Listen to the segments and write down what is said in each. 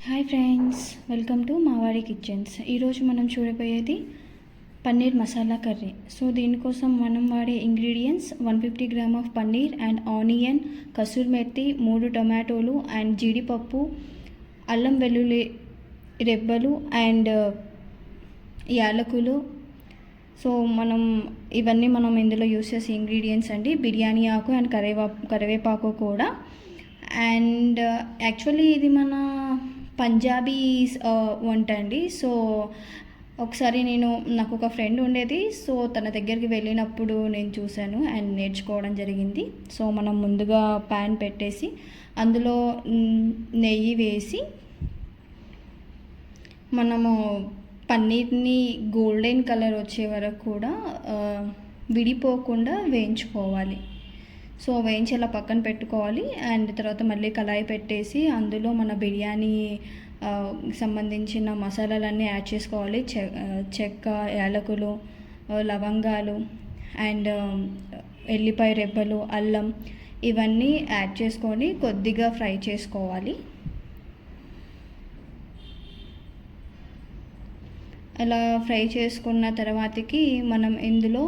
Hi friends, welcome to Mavadi kitchens. ఈరోజు మనం చూడబోయేది పన్నీర్ మసాలా కర్రీ. సో దీనికోసం మనం వాడే ingredients 150 gram of paneer and onion, kasuri methi, 3 టొమాటోలు అండ్ జీడిపప్పు, అల్లం వెల్లుల్లి రెబ్బలు అండ్ యాలకులు. సో ఇవన్నీ మనం ఇందులో యూస్ చేసే ఇంగ్రీడియంట్స్ అండి. బిర్యానీ ఆకు అండ్ కరివేపాకు కూడా. అండ్ యాక్చువల్లీ ఇది మన పంజాబీస్ వంట అండి. సో ఒకసారి నాకు ఒక ఫ్రెండ్ ఉండేది. సో తన దగ్గరికి వెళ్ళినప్పుడు నేను చూశాను అండ్ నేర్చుకోవడం జరిగింది. సో మనం ముందుగా ప్యాన్ పెట్టేసి అందులో నెయ్యి వేసి మనము పన్నీర్ని గోల్డెన్ కలర్ వచ్చే వరకు కూడా విడిపోకుండా వేయించుకోవాలి. సో వేయించి అలా పక్కన పెట్టుకోవాలి. అండ్ తర్వాత మళ్ళీ కళాయి పెట్టేసి అందులో మన బిర్యానీ సంబంధించిన మసాలాలన్నీ యాడ్ చేసుకోవాలి. చెక్క, యాలకులు, లవంగాలు అండ్ ఎల్లిపాయ రెబ్బలు, అల్లం ఇవన్నీ యాడ్ చేసుకొని కొద్దిగా ఫ్రై చేసుకోవాలి. అలా ఫ్రై చేసుకున్న తర్వాతకి మనం ఇందులో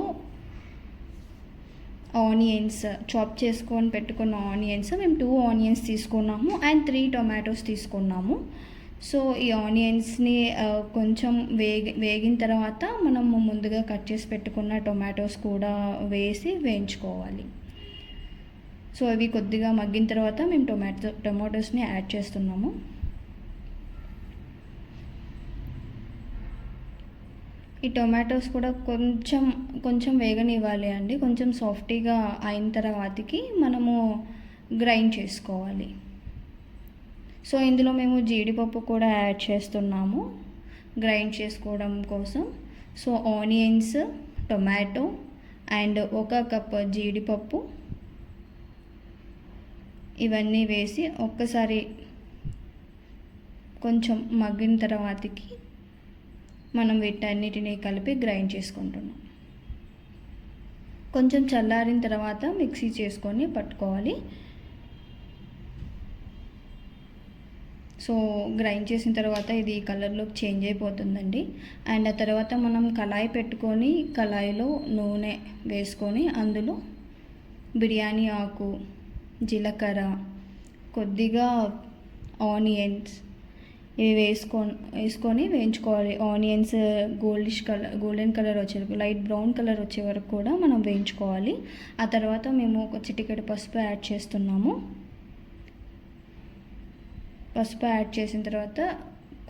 ఆనియన్స్, చాప్ చేసుకొని పెట్టుకున్న ఆనియన్స్, మేము 2 ఆనియన్స్ తీసుకున్నాము అండ్ 3 టొమాటోస్ తీసుకున్నాము. సో ఈ ఆనియన్స్ని కొంచెం వేగిన తర్వాత మనము ముందుగా కట్ చేసి పెట్టుకున్న టొమాటోస్ కూడా వేసి వేయించుకోవాలి. సో ఇవి కొద్దిగా మగ్గిన తర్వాత మేము టొమాటోస్ని యాడ్ చేస్తున్నాము. ఈ టొమాటోస్ కూడా కొంచెం వేగనివ్వాలి అండి. కొంచెం సాఫ్టీగా అయిన తర్వాతకి మనము గ్రైండ్ చేసుకోవాలి. సో ఇందులో మేము జీడిపప్పు కూడా యాడ్ చేస్తున్నాము గ్రైండ్ చేసుకోవడం కోసం. So onions, tomato and 1 cup జీడిపప్పు ఇవన్నీ వేసి ఒక్కసారి కొంచెం మగ్గిన తర్వాతకి మనం వీటన్నిటిని కలిపి గ్రైండ్ చేసుకుంటున్నాం. కొంచెం చల్లారిన తర్వాత మిక్సీ చేసుకొని పట్టుకోవాలి. సో గ్రైండ్ చేసిన తర్వాత ఇది కలర్లోకి చేంజ్ అయిపోతుందండి. అండ్ ఆ తర్వాత మనం కళాయి పెట్టుకొని కళాయిలో నూనె వేసుకొని అందులో బిర్యానీ ఆకు, జీలకర్ర, కొద్దిగా ఆనియన్స్ ఇవి వేసుకొని వేయించుకోవాలి. ఆనియన్స్ గోల్డెన్ కలర్ వచ్చే వరకు, లైట్ బ్రౌన్ కలర్ వచ్చే వరకు కూడా మనం వేయించుకోవాలి. ఆ తర్వాత మేము ఒక చిటికెడు పసుపు యాడ్ చేస్తున్నాము. పసుపు యాడ్ చేసిన తర్వాత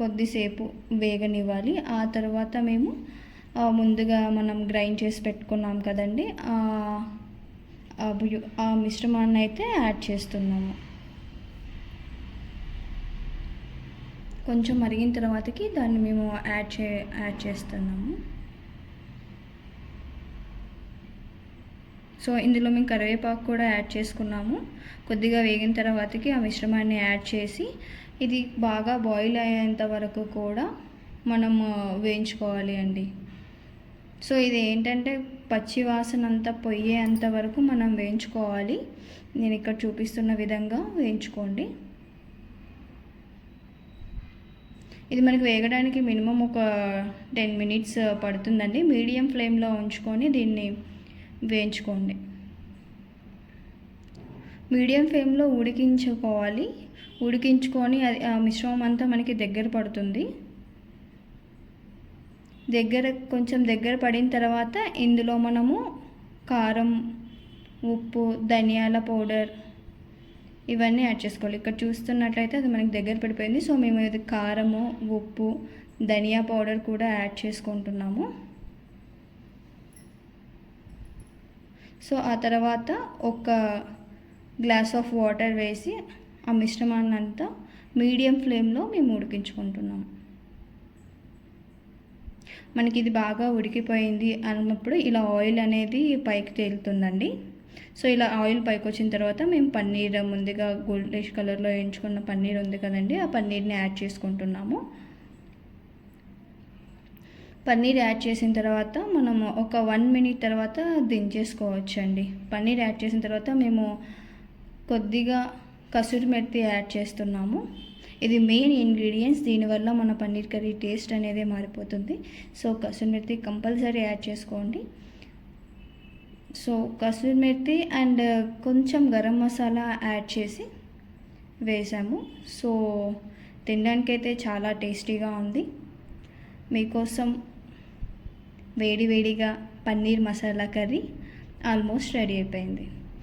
కొద్దిసేపు వేగనివ్వాలి. ఆ తర్వాత మేము ముందుగా మనం గ్రైండ్ చేసి పెట్టుకున్నాం కదండి, ఆ మిశ్రమాన్ని అయితే యాడ్ చేస్తున్నాము. కొంచెం మరిగిన తర్వాతకి దాన్ని మేము యాడ్ చేస్తున్నాము. సో ఇందులో మేము కరివేపాకు కూడా యాడ్ చేసుకున్నాము. కొద్దిగా వేగిన తర్వాతకి ఆ మిశ్రమాన్ని యాడ్ చేసి ఇది బాగా బాయిల్ అయ్యేంత వరకు కూడా మనము వేయించుకోవాలి అండి. సో ఇది ఏంటంటే పచ్చి వాసన అంతా పోయేంత వరకు మనం వేయించుకోవాలి. నేను ఇక్కడ చూపిస్తున్న విధంగా వేయించుకోండి. ఇది మనకి వేగడానికి మినిమం ఒక 10 మినిట్స్ పడుతుందండి. మీడియం ఫ్లేమ్లో ఉంచుకొని దీన్ని వేయించుకోండి. మీడియం ఫ్లేమ్లో ఉడికించుకొని అది ఆ మిశ్రమం అంతా మనకి దగ్గర పడుతుంది. కొంచెం దగ్గర పడిన తర్వాత ఇందులో మనము కారం, ఉప్పు, ధనియాల పౌడర్ ఇవన్నీ యాడ్ చేసుకోవాలి. ఇక్కడ చూస్తున్నట్లయితే అది మనకి దగ్గర పడిపోయింది. సో మేము ఇది కారము, ఉప్పు, ధనియా పౌడర్ కూడా యాడ్ చేసుకుంటున్నాము. సో ఆ తర్వాత ఒక గ్లాస్ ఆఫ్ వాటర్ వేసి ఆ మిశ్రమాన్ని అంతా మీడియం ఫ్లేమ్లో మేము ఉడికించుకుంటున్నాము. మనకి ఇది బాగా ఉడికిపోయింది అన్నప్పుడు ఇలా ఆయిల్ అనేది పైకి తేలుతుందండి. సో ఇలా ఆయిల్ పైకి వచ్చిన తర్వాత మేము పన్నీర్, ముందుగా గోల్డిష్ కలర్లో వేయించుకున్న పన్నీర్ ఉంది కదండి, ఆ పన్నీర్ని యాడ్ చేసుకుంటున్నాము. పన్నీర్ యాడ్ చేసిన తర్వాత మనము ఒక 1 మినిట్ తర్వాత దించేసుకోవచ్చండి. పన్నీర్ యాడ్ చేసిన తర్వాత మేము కొద్దిగా కసూరి మెత్తి యాడ్ చేస్తున్నాము. ఇది మెయిన్ ఇంగ్రీడియంట్స్. దీనివల్ల మన పన్నీర్ కర్రీ టేస్ట్ అనేది మారిపోతుంది. So kasuri methi compulsory add చేసుకోండి. సో కసూరి మెథి అండ్ కొంచెం గరం మసాలా యాడ్ చేసి వేసాము. సో తినడానికైతే చాలా టేస్టీగా ఉంది. మీకోసం వేడివేడిగా paneer masala curry almost ready అయిపోయింది.